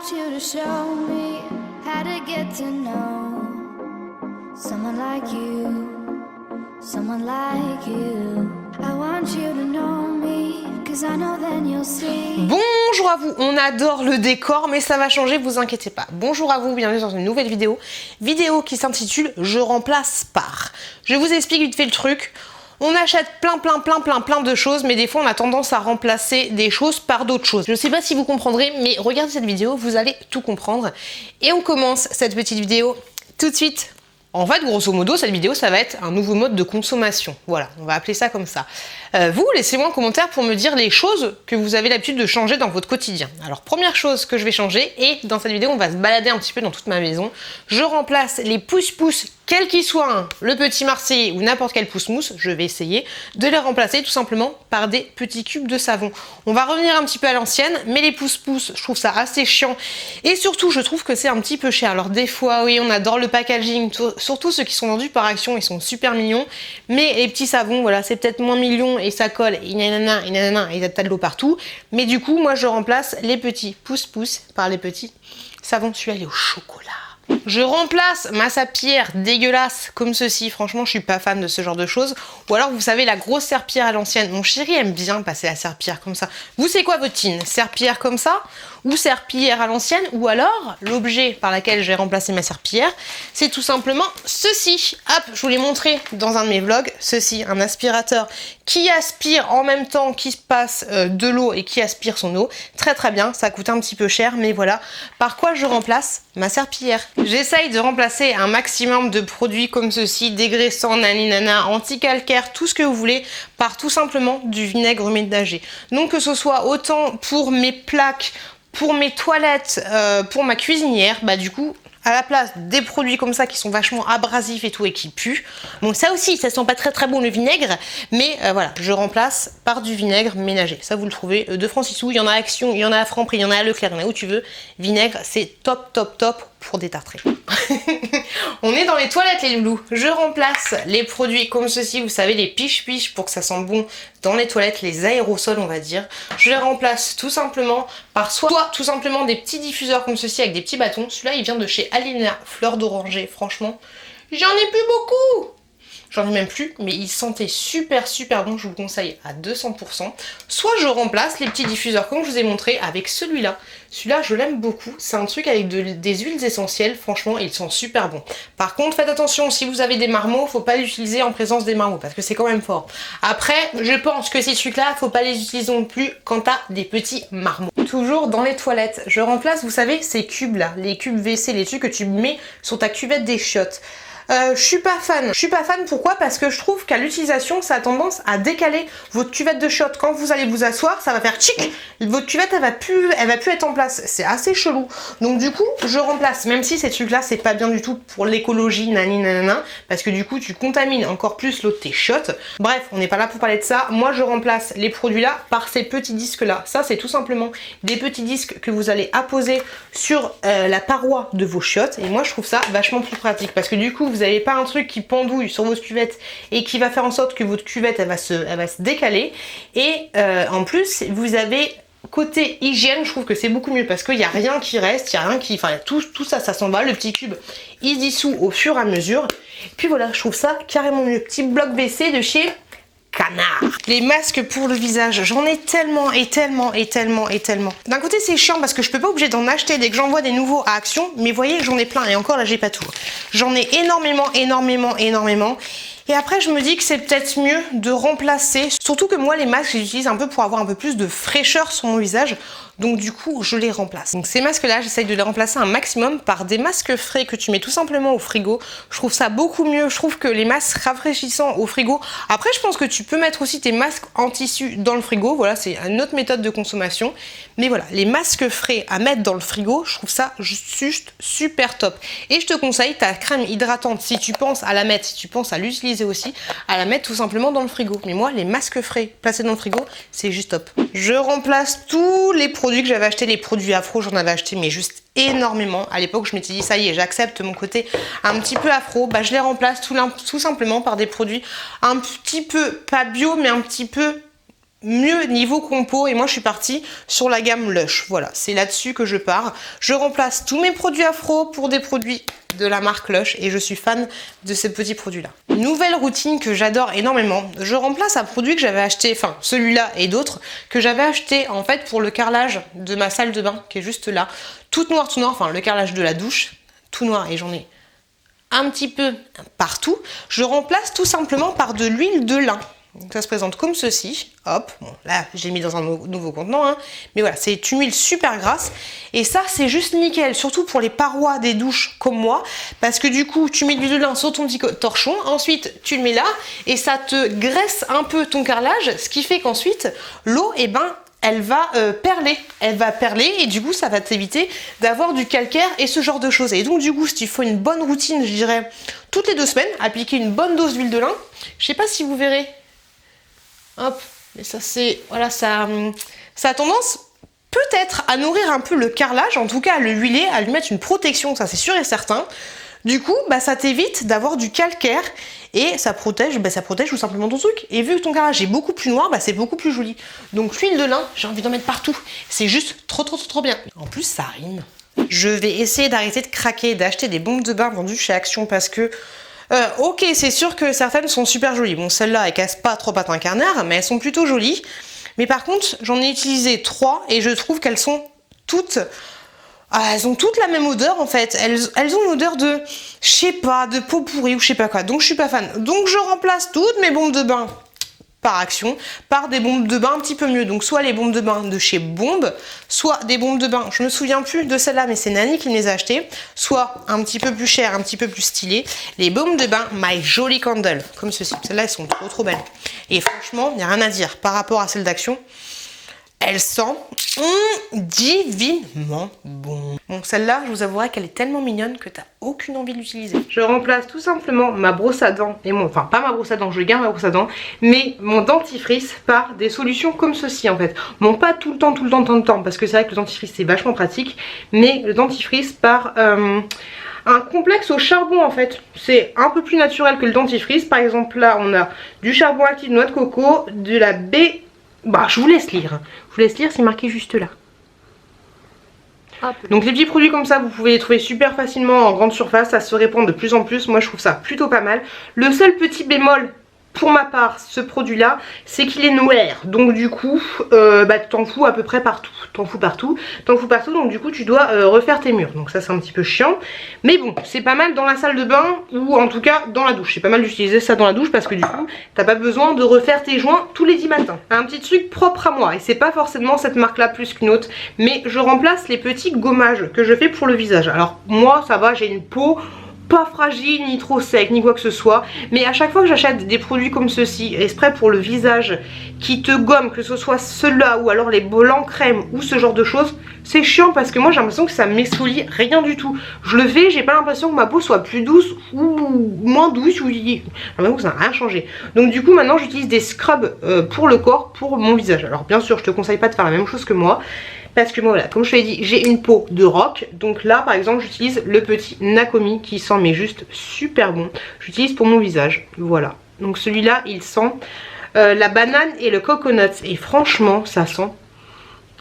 want you to show me how to get to know someone like you, someone like you. I want you to know me, 'cause I know then you'll see. Bonjour à vous, on adore le décor, mais ça va changer, vous inquiétez pas. Bonjour à vous, bienvenue dans une nouvelle vidéo. Vidéo qui s'intitule Je remplace par. Je vous explique vite fait le truc. On achète plein de choses, mais des fois on a tendance à remplacer des choses par d'autres choses. Je sais pas si vous comprendrez, mais regardez cette vidéo, vous allez tout comprendre. Et on commence cette petite vidéo tout de suite. En fait, grosso modo, cette vidéo, ça va être un nouveau mode de consommation. Voilà, on va appeler ça comme ça. Vous, laissez-moi un commentaire pour me dire les choses que vous avez l'habitude de changer dans votre quotidien. Alors, première chose que je vais changer, et dans cette vidéo, on va se balader un petit peu dans toute ma maison. Je remplace les pousse-pousse, quel qu'ils soient, hein, le petit Marseillais ou n'importe quel pousse-mousse, je vais essayer de les remplacer tout simplement par des petits cubes de savon. On va revenir un petit peu à l'ancienne, mais les pousse-pousse, je trouve ça assez chiant. Et surtout, je trouve que c'est un petit peu cher. Alors, des fois, oui, on adore le packaging, surtout ceux qui sont vendus par Action, ils sont super mignons. Mais les petits savons, voilà, c'est peut-être moins mignon et ça colle, et nanana, et il y a tas de l'eau partout. Mais du coup, moi, je remplace les petits pousse-pousse par les petits savons. Celui-là, il est au chocolat. Je remplace ma serpillière dégueulasse comme ceci. Franchement, je suis pas fan de ce genre de choses. Ou alors, vous savez, la grosse serpillière à l'ancienne. Mon chéri aime bien passer la serpillière comme ça. Vous, c'est quoi votre team? Serpillière comme ça ou serpillière à l'ancienne? Ou alors, l'objet par lequel je vais remplacer ma serpillière, c'est tout simplement ceci. Hop, je vous l'ai montré dans un de mes vlogs. Ceci, un aspirateur qui aspire en même temps qu'il se passe de l'eau et qui aspire son eau. Très bien, ça coûte un petit peu cher, mais voilà. Par quoi je remplace ma serpillière? J'essaye de remplacer un maximum de produits comme ceci, dégraissants, naninana, anti-calcaire, tout ce que vous voulez, par tout simplement du vinaigre ménager. Donc que ce soit autant pour mes plaques, pour mes toilettes, pour ma cuisinière, bah du coup, à la place des produits comme ça qui sont vachement abrasifs et tout et qui puent. Bon, ça aussi, ça sent pas très bon le vinaigre, mais voilà, je remplace par du vinaigre ménager. Ça, vous le trouvez de Francisou, il y en a à Action, il y en a à Franprix, il y en a à Leclerc, il y en a où tu veux. Vinaigre, c'est top pour détartrer. On est dans les toilettes les loulous. Je remplace les produits comme ceci, vous savez, les piche-piche pour que ça sente bon dans les toilettes, les aérosols on va dire. Je les remplace tout simplement par soit tout simplement des petits diffuseurs comme ceci avec des petits bâtons. Celui-là il vient de chez Alina, fleur d'oranger, franchement, j'en ai plus beaucoup. J'en ai même plus, mais il sentait super bon, je vous le conseille à 200%. Soit je remplace les petits diffuseurs comme je vous ai montré avec celui-là. Celui-là, je l'aime beaucoup. C'est un truc avec des huiles essentielles, franchement, il sent super bon. Par contre, faites attention, si vous avez des marmots, faut pas l'utiliser en présence des marmots, parce que c'est quand même fort. Après, je pense que ces trucs-là, faut pas les utiliser non plus quand t'as des petits marmots. Toujours dans les toilettes, je remplace, vous savez, ces cubes-là, les cubes WC, les trucs que tu mets sur ta cuvette des chiottes. Je suis pas fan. Pourquoi? Parce que je trouve qu'à l'utilisation, ça a tendance à décaler votre cuvette de chiottes. Quand vous allez vous asseoir, ça va faire tchic. Votre cuvette, elle va plus être en place. C'est assez chelou. Donc du coup, je remplace. Même si ces trucs-là, c'est pas bien du tout pour l'écologie, nanana, parce que du coup, tu contamines encore plus l'eau de tes chiottes. Bref, on n'est pas là pour parler de ça. Moi, je remplace les produits-là par ces petits disques-là. Ça, c'est tout simplement des petits disques que vous allez apposer sur la paroi de vos chiottes. Et moi, je trouve ça vachement plus pratique parce que du coup, vous n'avez pas un truc qui pendouille sur votre cuvette et qui va faire en sorte que votre cuvette elle va se décaler. Et en plus, vous avez côté hygiène, je trouve que c'est beaucoup mieux parce qu'il n'y a rien qui reste, il n'y a rien qui. Enfin, tout ça, ça s'en va. Le petit cube, il se dissout au fur et à mesure. Puis voilà, je trouve ça carrément mieux. Petit bloc WC de chez Canard. Les masques pour le visage, j'en ai tellement. D'un côté c'est chiant parce que je peux pas obliger d'en acheter dès que j'envoie des nouveaux à Action, mais voyez que j'en ai plein et encore là j'ai pas tout. J'en ai énormément. Et après je me dis que c'est peut-être mieux de remplacer, surtout que moi les masques j'utilise un peu pour avoir un peu plus de fraîcheur sur mon visage. Donc du coup je les remplace. Donc ces masques là j'essaye de les remplacer un maximum par des masques frais que tu mets tout simplement au frigo. Je trouve ça beaucoup mieux. Je trouve que les masques rafraîchissants au frigo. Après je pense que tu peux mettre aussi tes masques en tissu dans le frigo. Voilà, c'est une autre méthode de consommation. Mais voilà, les masques frais à mettre dans le frigo, je trouve ça juste super top. Et je te conseille ta crème hydratante si tu penses à la mettre, si tu penses à l'utiliser aussi, à la mettre tout simplement dans le frigo. Mais moi les masques frais placés dans le frigo, c'est juste top. Je remplace tous les produits que j'avais acheté, les produits afro, j'en avais acheté mais juste énormément. À l'époque je m'étais dit ça y est, j'accepte mon côté un petit peu afro, bah je les remplace tout simplement par des produits un petit peu, pas bio mais un petit peu mieux niveau compo et moi je suis partie sur la gamme Lush. Voilà, c'est là-dessus que je pars. Je remplace tous mes produits afro pour des produits de la marque Lush et je suis fan de ces petits produits-là. Nouvelle routine que j'adore énormément, je remplace un produit que j'avais acheté, enfin celui-là et d'autres, que j'avais acheté en fait pour le carrelage de ma salle de bain qui est juste là. Tout noir, enfin le carrelage de la douche, tout noir et j'en ai un petit peu partout. Je remplace tout simplement par de l'huile de lin. Donc ça se présente comme ceci, hop, bon là j'ai mis dans un nouveau contenant, hein. Mais voilà, c'est une huile super grasse et ça c'est juste nickel, surtout pour les parois des douches comme moi, parce que du coup tu mets de l'huile de lin sur ton petit torchon, ensuite tu le mets là et ça te graisse un peu ton carrelage, ce qui fait qu'ensuite l'eau, eh ben, elle va perler et du coup ça va t'éviter d'avoir du calcaire et ce genre de choses. Et donc du coup, si tu fais une bonne routine, je dirais toutes les 2 semaines, appliquer une bonne dose d'huile de lin. Je sais pas si vous verrez. Hop, mais ça c'est, voilà, ça a tendance peut-être à nourrir un peu le carrelage, en tout cas à le huiler, à lui mettre une protection, ça c'est sûr et certain. Du coup, bah, ça t'évite d'avoir du calcaire et ça protège tout simplement ton truc. Et vu que ton carrelage est beaucoup plus noir, bah, c'est beaucoup plus joli. Donc l'huile de lin, j'ai envie d'en mettre partout. C'est juste trop bien. En plus, ça rime. Je vais essayer d'arrêter de craquer, d'acheter des bombes de bain vendues chez Action parce que ok, c'est sûr que certaines sont super jolies. Bon, celles-là, elles cassent pas trop patin carnard, mais elles sont plutôt jolies. Mais par contre, j'en ai utilisé 3 et je trouve qu'elles sont toutes... Ah, elles ont toutes la même odeur en fait. Elles ont une odeur de, je sais pas, de peau pourrie ou je sais pas quoi. Donc je suis pas fan. Donc je remplace toutes mes bombes de bain par Action par des bombes de bain un petit peu mieux. Donc soit les bombes de bain de chez Bombe, soit des bombes de bain, je me souviens plus de celle-là, mais c'est Nani qui me les a achetées, soit un petit peu plus cher, un petit peu plus stylé, les bombes de bain My Jolly Candle, comme ceci. Celles-là, elles sont trop belles. Et franchement, il n'y a rien à dire par rapport à celle d'Action. Elle sent divinement bon. Bon, celle-là, je vous avouerai qu'elle est tellement mignonne que t'as aucune envie de l'utiliser. Je remplace tout simplement ma brosse à dents et mon... Enfin, pas ma brosse à dents, je garde ma brosse à dents, mais mon dentifrice par des solutions comme ceci en fait. Bon, pas tout le temps, parce que c'est vrai que le dentifrice c'est vachement pratique, mais le dentifrice par... un complexe au charbon en fait, c'est un peu plus naturel que le dentifrice. Par exemple là on a du charbon actif de noix de coco, de la baie... Bah je vous laisse lire, c'est marqué juste là. Donc les petits produits comme ça vous pouvez les trouver super facilement en grande surface, ça se répand de plus en plus, moi je trouve ça plutôt pas mal. Le seul petit bémol pour ma part, ce produit là, c'est qu'il est noir, donc du coup bah, t'en fous à peu près partout, t'en fous partout, donc du coup tu dois refaire tes murs, donc ça c'est un petit peu chiant, mais bon c'est pas mal dans la salle de bain ou en tout cas dans la douche, c'est pas mal d'utiliser ça dans la douche parce que du coup t'as pas besoin de refaire tes joints tous les 10 matins. Un petit truc propre à moi, et c'est pas forcément cette marque là plus qu'une autre, mais je remplace les petits gommages que je fais pour le visage. Alors moi ça va, j'ai une peau pas fragile, ni trop sec, ni quoi que ce soit, mais à chaque fois que j'achète des produits comme ceci, exprès pour le visage, qui te gomme, que ce soit ceux-là ou alors les blancs crème ou ce genre de choses, c'est chiant parce que moi j'ai l'impression que ça m'exfolie rien du tout. Je le fais, j'ai pas l'impression que ma peau soit plus douce ou moins douce, ou j'ai l'impression que ça n'a rien changé. Donc du coup maintenant j'utilise des scrubs pour le corps, pour mon visage. Alors bien sûr je te conseille pas de faire la même chose que moi, parce que moi voilà, comme je te l'ai dit, j'ai une peau de roc. Donc là par exemple j'utilise le petit Nakomi qui sent mais juste super bon. J'utilise pour mon visage, voilà. Donc celui-là il sent la banane et le coconut. Et franchement ça sent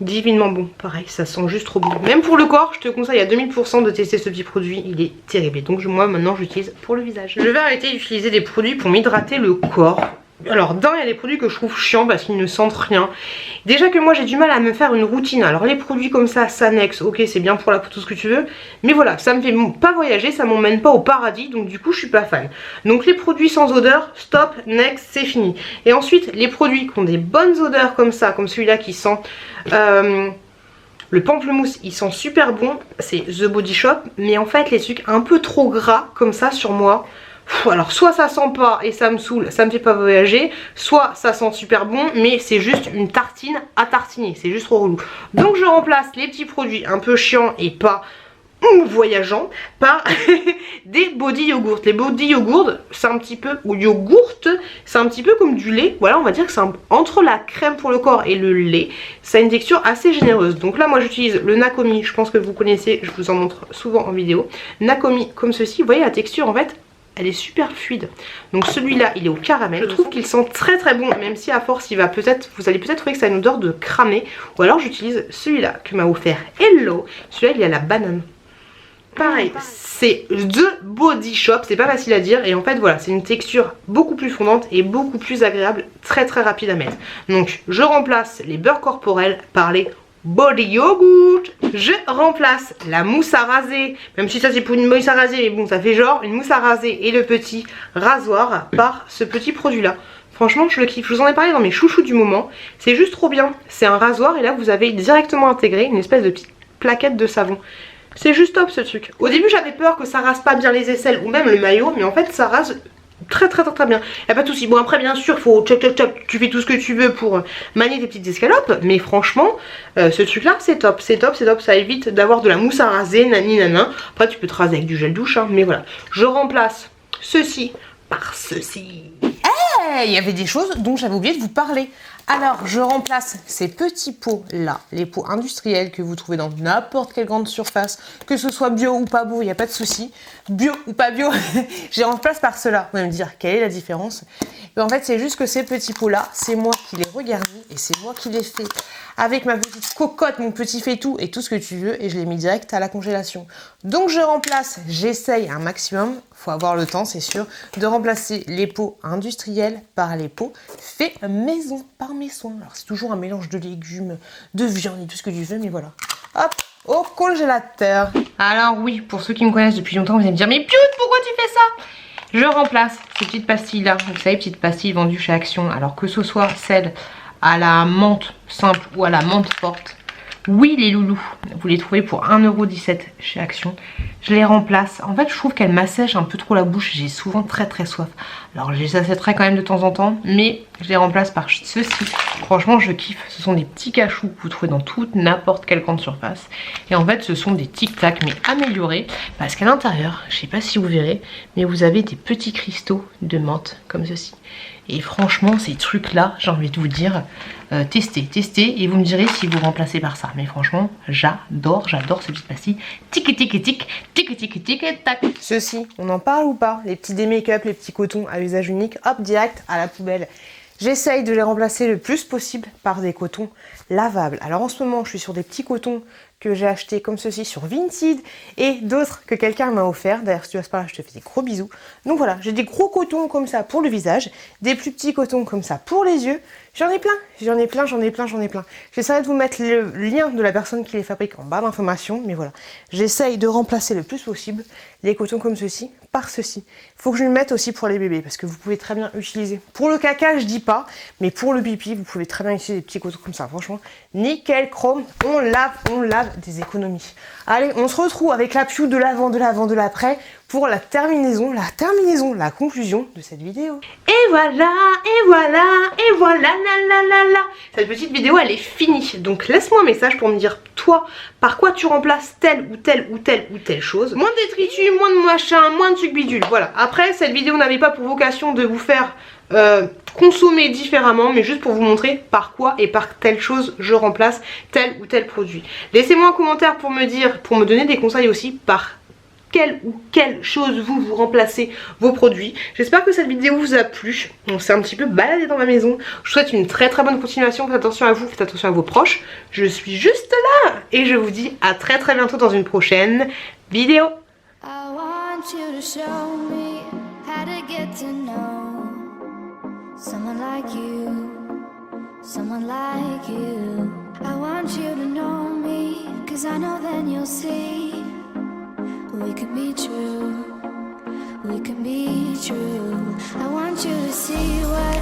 divinement bon. Pareil, ça sent juste trop bon. Même pour le corps, je te conseille à 2000% de tester ce petit produit. Il est terrible. Et donc moi maintenant j'utilise pour le visage. Je vais arrêter d'utiliser des produits pour m'hydrater le corps. Alors d'un, il y a des produits que je trouve chiants parce qu'ils ne sentent rien. Déjà que moi j'ai du mal à me faire une routine. Alors les produits comme ça, Sanex, ok c'est bien pour la peau, tout ce que tu veux, mais voilà, ça me fait pas voyager, ça m'emmène pas au paradis, donc du coup je suis pas fan. Donc les produits sans odeur, stop, next, c'est fini. Et ensuite les produits qui ont des bonnes odeurs comme ça, comme celui-là qui sent le pamplemousse, il sent super bon, c'est The Body Shop, mais en fait les trucs un peu trop gras comme ça sur moi, alors soit ça sent pas et ça me saoule, ça me fait pas voyager, soit ça sent super bon mais c'est juste une tartine à tartiner, c'est juste trop relou. Donc je remplace les petits produits un peu chiants et pas voyageants par des body yogourt. Les body yogourt c'est un petit peu, ou yogourt c'est un petit peu comme du lait, voilà on va dire que c'est entre la crème pour le corps et le lait, ça a une texture assez généreuse. Donc là moi j'utilise le Nakomi, je pense que vous connaissez, je vous en montre souvent en vidéo. Nakomi comme ceci, vous voyez la texture en fait elle est super fluide. Donc celui-là, il est au caramel. Je trouve qu'il sent très très bon, même si à force, il va peut-être, vous allez peut-être trouver que ça a une odeur de cramé. Ou alors j'utilise celui-là que m'a offert Hello. Celui-là, il y a la banane. Pareil, c'est The Body Shop, c'est pas facile à dire. Et en fait, voilà, c'est une texture beaucoup plus fondante et beaucoup plus agréable, très très rapide à mettre. Donc, je remplace les beurres corporels par les Body Yogurt. Je remplace la mousse à raser, même si ça c'est pour une mousse à raser, mais bon, ça fait genre une mousse à raser et le petit rasoir par ce petit produit là. Franchement, je le kiffe. Je vous en ai parlé dans mes chouchous du moment. C'est juste trop bien. C'est un rasoir et là vous avez directement intégré une espèce de petite plaquette de savon. C'est juste top ce truc. Au début j'avais peur que ça rase pas bien les aisselles ou même le maillot, mais en fait ça rase très bien. Y a pas de souci. Bon après bien sûr faut chop, tu fais tout ce que tu veux pour manier tes petites escalopes, mais franchement ce truc là c'est top, ça évite d'avoir de la mousse à raser, nani nana. Après tu peux te raser avec du gel douche hein, mais voilà. Je remplace ceci par ceci. Il y avait des choses dont j'avais oublié de vous parler. Alors, je remplace ces petits pots là, les pots industriels que vous trouvez dans n'importe quelle grande surface, que ce soit bio ou pas bio, il n'y a pas de souci. Bio ou pas bio, je les remplace par ceux-là. Vous allez me dire, quelle est la différence? Et en fait, c'est juste que ces petits pots-là, c'est moi qui les regarnis et c'est moi qui les fais avec ma petite cocotte, mon petit faitout et tout ce que tu veux et je les mets direct à la congélation. Donc, je remplace, j'essaye un maximum, faut avoir le temps, c'est sûr, de remplacer les pots industriels par les pots faits maison, par mes soins. Alors, c'est toujours un mélange de légumes, de viande et tout ce que tu veux, mais voilà. Hop, au congélateur. Alors oui, pour ceux qui me connaissent depuis longtemps, vous allez me dire, mais Piot, pourquoi tu fais ça? Je remplace ces petites pastilles-là, vous savez, petites pastilles vendues chez Action, alors que ce soit celles à la menthe simple ou à la menthe forte. Oui les loulous, vous les trouvez pour 1,17 € chez Action. Je les remplace. En fait je trouve qu'elles m'assèchent un peu trop la bouche. J'ai souvent très soif. Alors je les assècherai quand même de temps en temps. Mais je les remplace par ceci. Franchement je kiffe. Ce sont des petits cachous que vous trouvez dans toute n'importe quelle grande surface. Et en fait ce sont des tic-tac mais améliorés. Parce qu'à l'intérieur, je sais pas si vous verrez, mais vous avez des petits cristaux de menthe comme ceci. Et franchement ces trucs là, j'ai envie de vous dire, testez et vous me direz si vous remplacez par ça. Mais franchement j'adore ces petites pastilles. Tic tac. Ceci, on en parle ou pas? Les petits make-up, les petits cotons à usage unique, hop direct à la poubelle. J'essaye de les remplacer le plus possible par des cotons lavables. Alors en ce moment je suis sur des petits cotons que j'ai acheté comme ceci sur Vinted et d'autres que quelqu'un m'a offert. D'ailleurs si tu passes par là je te fais des gros bisous. Donc voilà, j'ai des gros cotons comme ça pour le visage, des plus petits cotons comme ça pour les yeux. J'en ai plein. J'essaierai de vous mettre le lien de la personne qui les fabrique en barre d'informations, mais voilà. J'essaye de remplacer le plus possible les cotons comme ceci par ceci. Il faut que je le mette aussi pour les bébés parce que vous pouvez très bien utiliser. Pour le caca, je dis pas, mais pour le pipi, vous pouvez très bien utiliser des petits cotons comme ça. Franchement, nickel chrome, on lave des économies. Allez, on se retrouve avec la Piou de l'avant, de l'après pour la terminaison, la conclusion de cette vidéo. Et voilà, la. Cette petite vidéo, elle est finie. Donc laisse-moi un message pour me dire, toi, par quoi tu remplaces telle ou telle chose. Moins de détritus, moins de machin, moins de trucs bidules. Voilà. Après, cette vidéo n'avait pas pour vocation de vous faire consommer différemment, mais juste pour vous montrer par quoi et par telle chose je remplace tel ou tel produit. Laissez-moi un commentaire pour me dire, pour me donner des conseils aussi par quelle chose vous remplacez vos produits. J'espère que cette vidéo vous a plu. On s'est un petit peu baladé dans ma maison. Je vous souhaite une très bonne continuation. Faites attention à vous, faites attention à vos proches. Je suis juste là et je vous dis à très bientôt dans une prochaine vidéo. I want you to show me how to get to know someone like you, someone like you. I want you to know me, 'cause I know then you'll see we could be true, we could be true. I want you to see what